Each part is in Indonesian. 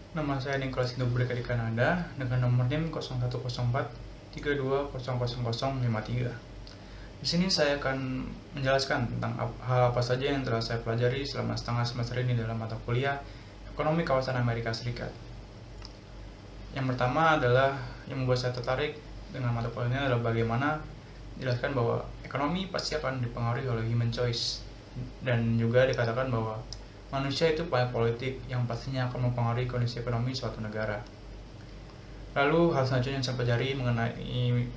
Nama saya Nicholas Hindubreak di Kanada dengan nomor NIM 0104 32000053. Di sini saya akan menjelaskan tentang hal apa saja yang telah saya pelajari selama setengah semester ini dalam mata kuliah Ekonomi Kawasan Amerika Serikat. Yang pertama adalah yang membuat saya tertarik dengan mata kuliah ini adalah bagaimana dijelaskan bahwa ekonomi pasti akan dipengaruhi oleh human choice, dan juga dikatakan bahwa manusia itu pihak politik yang pastinya akan mempengaruhi kondisi ekonomi suatu negara. Lalu hal selanjutnya yang saya pelajari mengenai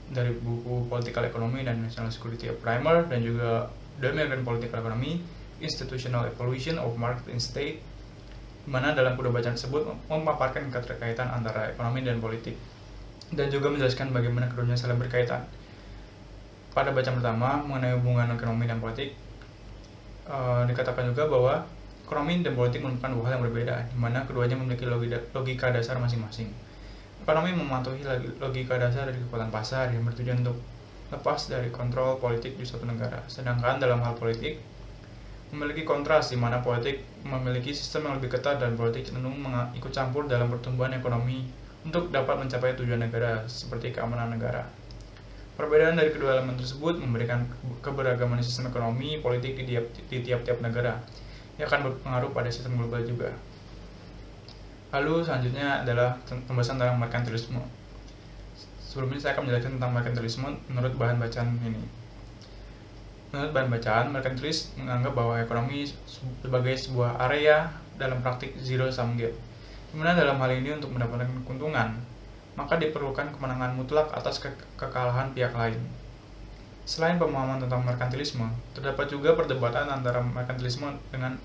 dari buku Political Economy dan National Security Primer, dan juga The American Political Economy, Institutional Evolution of Market and State, di mana dalam kedua bacaan tersebut memaparkan keterkaitan antara ekonomi dan politik, dan juga menjelaskan bagaimana keduanya saling berkaitan. Pada bacaan pertama mengenai hubungan ekonomi dan politik, dikatakan juga bahwa ekonomi dan politik merupakan dua hal yang berbeda, di mana keduanya memiliki logika dasar masing-masing. Ekonomi mematuhi logika dasar dari kekuatan pasar yang bertujuan untuk lepas dari kontrol politik di suatu negara. Sedangkan dalam hal politik, memiliki kontras di mana politik memiliki sistem yang lebih ketat dan politik cenderung ikut campur dalam pertumbuhan ekonomi untuk dapat mencapai tujuan negara seperti keamanan negara. Perbedaan dari kedua elemen tersebut memberikan keberagaman sistem ekonomi politik di tiap-tiap negara yang akan berpengaruh pada sistem global juga. Lalu selanjutnya adalah pembahasan tentang merkantilisme. Sebelumnya saya akan menjelaskan tentang merkantilisme menurut bahan bacaan ini. Menurut bahan bacaan, merkantilis menganggap bahwa ekonomi sebagai sebuah area dalam praktik zero sum game, di mana dalam hal ini untuk mendapatkan keuntungan, maka diperlukan kemenangan mutlak atas kekalahan pihak lain. Selain pemahaman tentang merkantilisme, terdapat juga perdebatan antara merkantilisme dengan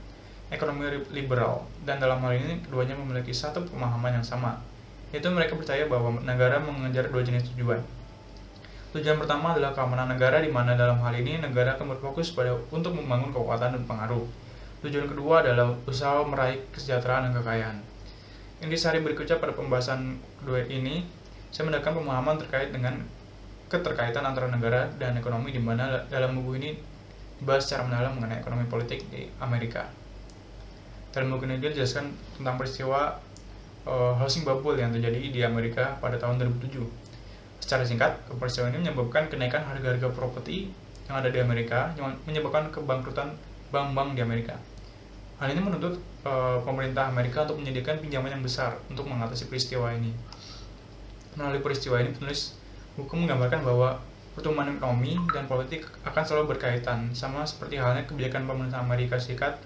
ekonomi liberal, dan dalam hal ini keduanya memiliki satu pemahaman yang sama, yaitu mereka percaya bahwa negara mengejar dua jenis tujuan. Tujuan pertama adalah keamanan negara, di mana dalam hal ini negara akan berfokus untuk membangun kekuatan dan pengaruh. Tujuan kedua adalah usaha meraih kesejahteraan dan kekayaan. Intisari berikutnya pada pembahasan kedua ini, saya mendapatkan pemahaman terkait dengan keterkaitan antara negara dan ekonomi, di mana dalam buku ini dibahas secara mendalam mengenai ekonomi politik di Amerika. Dalam buku ini dijelaskan tentang peristiwa housing bubble yang terjadi di Amerika pada tahun 2007. Secara singkat, peristiwa ini menyebabkan kenaikan harga-harga properti yang ada di Amerika, yang menyebabkan kebangkrutan bank-bank di Amerika. Hal ini menuntut pemerintah Amerika untuk menyediakan pinjaman yang besar untuk mengatasi peristiwa ini. Melalui peristiwa ini, penulis buku menggambarkan bahwa pertumbuhan ekonomi dan politik akan selalu berkaitan, sama seperti halnya kebijakan pemerintah Amerika Serikat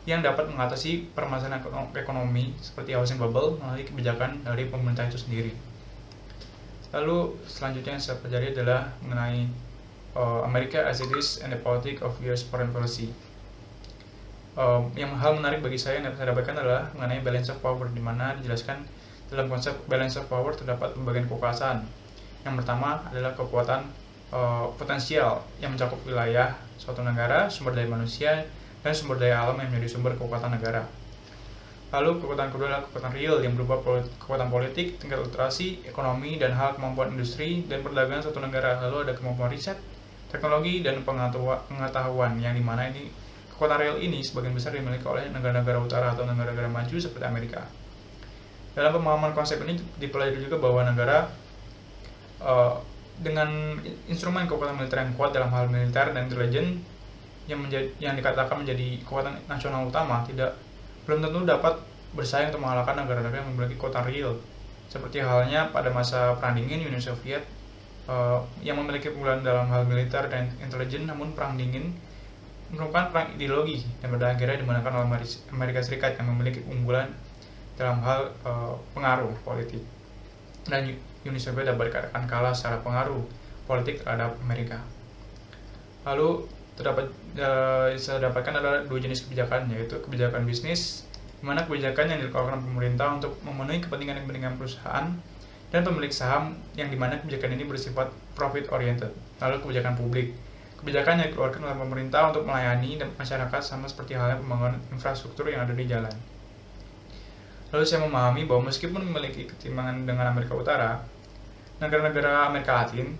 yang dapat mengatasi permasalahan ekonomi seperti housing bubble melalui kebijakan dari pemerintah itu sendiri. Lalu selanjutnya yang saya pelajari adalah mengenai America as it is and the politics of US foreign policy. Yang hal menarik bagi saya yang saya dapatkan adalah mengenai balance of power, di mana dijelaskan dalam konsep balance of power terdapat pembagian kekuasaan. Yang pertama adalah kekuatan potensial yang mencakup wilayah suatu negara, sumber daya manusia, dan sumber daya alam yang menjadi sumber kekuatan negara. Lalu kekuatan kedua adalah kekuatan real yang berupa kekuatan politik, tingkat literasi, ekonomi, dan hal kemampuan industri dan perdagangan suatu negara. Lalu ada kemampuan riset, teknologi, dan pengetahuan, yang dimana ini kekuatan real ini sebagian besar dimiliki oleh negara-negara utara atau negara-negara maju seperti Amerika. Dalam pemahaman konsep ini dipelajari juga bahwa negara dengan instrumen kekuatan militer yang kuat dalam hal militer dan intelijen yang dikatakan menjadi kekuatan nasional utama belum tentu dapat bersaing untuk mengalahkan negara-negara yang memiliki kekuatan real, seperti halnya pada masa Perang Dingin Uni Soviet yang memiliki keunggulan dalam hal militer dan intelijen. Namun Perang Dingin merupakan perang ideologi dan pada akhirnya dimenangkan oleh Amerika Serikat yang memiliki keunggulan dalam hal pengaruh politik, dan Uni Soviet dapat dikatakan kalah secara pengaruh politik terhadap Amerika. Lalu saya dapatkan adalah dua jenis kebijakan, yaitu kebijakan bisnis, di mana kebijakan yang dikeluarkan pemerintah untuk memenuhi kepentingan perusahaan dan pemilik saham, yang dimana kebijakan ini bersifat profit oriented. Lalu kebijakan publik, kebijakan yang dikeluarkan oleh pemerintah untuk melayani masyarakat, sama seperti halnya pembangunan infrastruktur yang ada di jalan. Lalu saya memahami bahwa meskipun memiliki ketimpangan dengan Amerika Utara, negara-negara Amerika Latin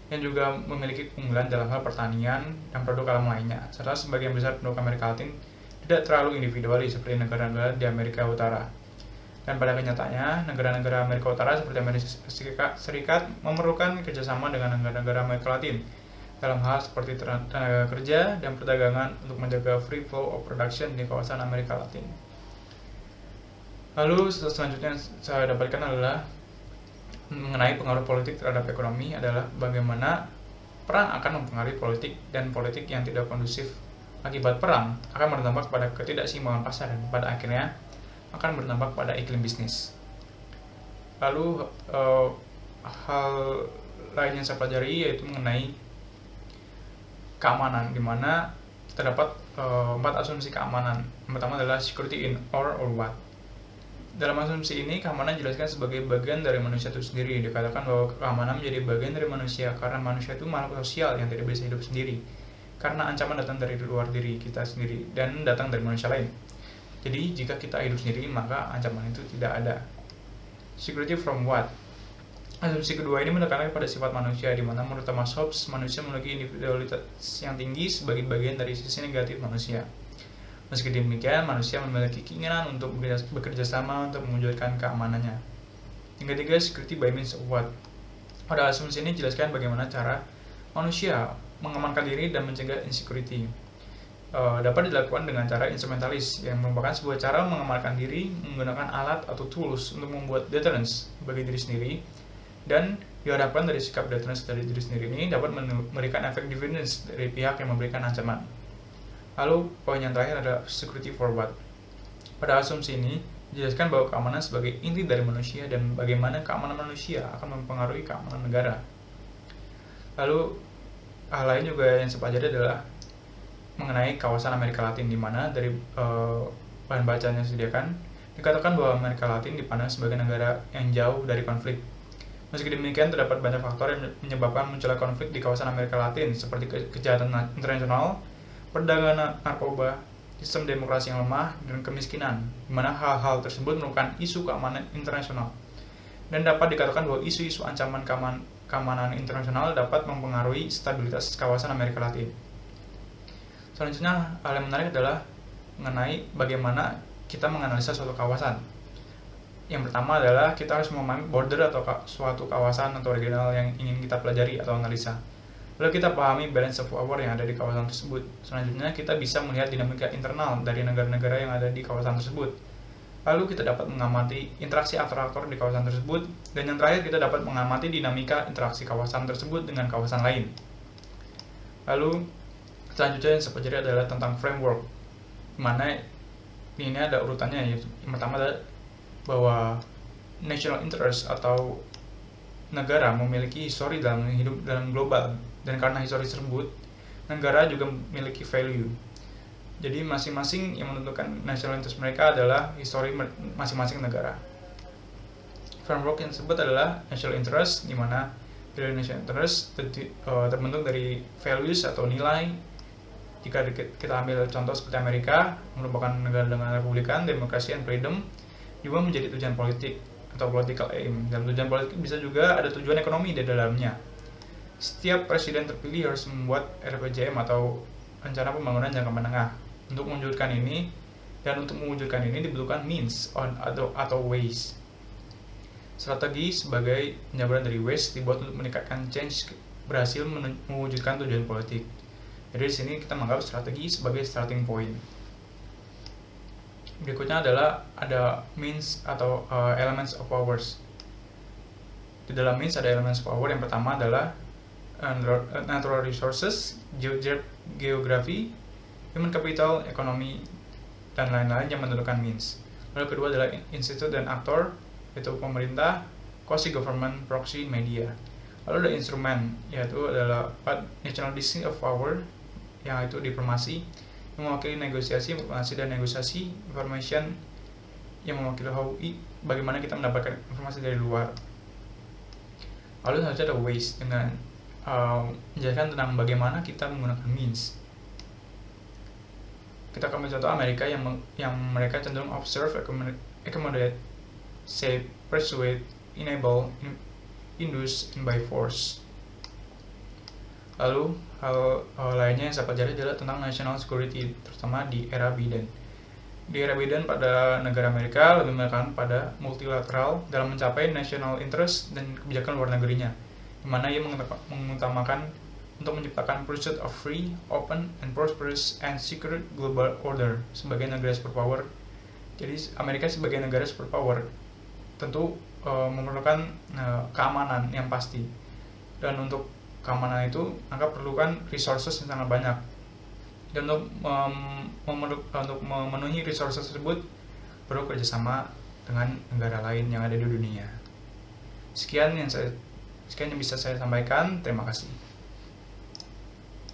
yang juga memiliki keunggulan dalam hal pertanian dan produk alam lainnya, serta sebagian besar penduduk Amerika Latin tidak terlalu individualis seperti negara-negara di Amerika Utara. Dan pada kenyataannya, negara-negara Amerika Utara seperti Amerika Serikat memerlukan kerjasama dengan negara-negara Amerika Latin dalam hal seperti tenaga kerja dan perdagangan untuk menjaga free flow of production di kawasan Amerika Latin. Lalu selanjutnya yang saya dapatkan adalah mengenai pengaruh politik terhadap ekonomi adalah bagaimana perang akan mempengaruhi politik, dan politik yang tidak kondusif akibat perang akan berdampak pada ketidakseimbangan pasar dan pada akhirnya akan berdampak pada iklim bisnis. Lalu hal lain yang saya pelajari yaitu mengenai keamanan, di mana terdapat 4 asumsi keamanan. Yang pertama adalah security in or what. Dalam asumsi ini, keamanan dijelaskan sebagai bagian dari manusia itu sendiri. Dikatakan bahwa keamanan menjadi bagian dari manusia karena manusia itu makhluk sosial yang tidak bisa hidup sendiri. Karena ancaman datang dari luar diri kita sendiri dan datang dari manusia lain. Jadi, jika kita hidup sendiri, maka ancaman itu tidak ada. Security from what? Asumsi kedua ini menekankan pada sifat manusia, di mana menurut Thomas Hobbes, manusia memiliki individualitas yang tinggi sebagai bagian dari sisi negatif manusia. Meski demikian, manusia memiliki keinginan untuk bekerja sama untuk mewujudkan keamanannya. Yang ketiga, security by means of what? Pada asumsi ini jelaskan bagaimana cara manusia mengamankan diri dan mencegah insecurity. Dapat dilakukan dengan cara instrumentalis, yang merupakan sebuah cara mengamankan diri menggunakan alat atau tools untuk membuat deterrence bagi diri sendiri, dan diharapkan dari sikap deterrence dari diri sendiri ini dapat memberikan efek defense dari pihak yang memberikan ancaman. Lalu poin yang terakhir adalah security for what? Pada asumsi ini dijelaskan bahwa keamanan sebagai inti dari manusia dan bagaimana keamanan manusia akan mempengaruhi keamanan negara. Lalu hal lain juga yang saya pelajari adalah mengenai kawasan Amerika Latin, di mana dari bahan bacaan yang disediakan dikatakan bahwa Amerika Latin dipandang sebagai negara yang jauh dari konflik. Meski demikian, terdapat banyak faktor yang menyebabkan munculnya konflik di kawasan Amerika Latin, seperti kejahatan internasional, perdagangan narkoba, sistem demokrasi yang lemah, dan kemiskinan, di mana hal-hal tersebut merupakan isu keamanan internasional. Dan dapat dikatakan bahwa isu-isu ancaman keamanan internasional dapat mempengaruhi stabilitas kawasan Amerika Latin. Selanjutnya, hal yang menarik adalah mengenai bagaimana kita menganalisa suatu kawasan. Yang pertama adalah kita harus memahami border atau suatu kawasan atau regional yang ingin kita pelajari atau analisa. Lalu kita pahami balance of power yang ada di kawasan tersebut. Selanjutnya, kita bisa melihat dinamika internal dari negara-negara yang ada di kawasan tersebut. Lalu kita dapat mengamati interaksi antar aktor di kawasan tersebut. Dan yang terakhir, kita dapat mengamati dinamika interaksi kawasan tersebut dengan kawasan lain. Lalu selanjutnya yang saya pelajari adalah tentang framework, mana ini ada urutannya, yaitu yang pertama adalah bahwa national interest atau negara memiliki histori dalam hidup dalam global, dan karena histori tersebut negara juga memiliki value. Jadi masing-masing yang menentukan national interest mereka adalah histori masing-masing negara. Framework yang disebut adalah national interest, di mana value national interest terbentuk dari values atau nilai. Jika kita ambil contoh seperti Amerika, merupakan negara dengan republikan, demokrasi, and freedom, juga menjadi tujuan politik atau political aim. Dan tujuan politik bisa juga ada tujuan ekonomi di dalamnya. Setiap presiden terpilih harus membuat RPJM atau rencana pembangunan jangka menengah untuk mewujudkan ini, dan untuk mewujudkan ini dibutuhkan means atau ways. Strategi sebagai penjabaran dari ways dibuat untuk meningkatkan change berhasil mewujudkan tujuan politik. Jadi di sini kita menganggap strategi sebagai starting point. Berikutnya adalah ada means atau elements of powers. Di dalam means ada elements of power. Yang pertama adalah natural resources, geografi, human capital, ekonomi, dan lain-lain yang menentukan means. Lalu kedua adalah institute dan aktor, yaitu pemerintah, quasi-government, proxy, media. Lalu ada instrumen, yaitu adalah national distinct of power, yang itu diplomasi, yang mewakili negosiasi, informasi dan negosiasi, information, yang mewakili bagaimana kita mendapatkan informasi dari luar. Lalu selanjutnya ada ways, dengan menjelaskan tentang bagaimana kita menggunakan means. Kita akan contoh Amerika yang mereka cenderung observe, accommodate, shape, persuade, enable, induce, and by force. Lalu hal lainnya yang saya pelajari adalah tentang national security, terutama di era Biden. Di era Biden pada negara Amerika lebih menekan pada multilateral dalam mencapai national interest dan kebijakan luar negerinya, di mana ia mengutamakan untuk menciptakan pursuit of free, open, and prosperous and secure global order sebagai negara superpower. Jadi Amerika sebagai negara superpower tentu memerlukan keamanan yang pasti, dan untuk keamanan itu angka perlukan resources yang sangat banyak, dan untuk memenuhi resources tersebut perlu kerjasama dengan negara lain yang ada di dunia. Sekian yang bisa saya sampaikan. Terima kasih.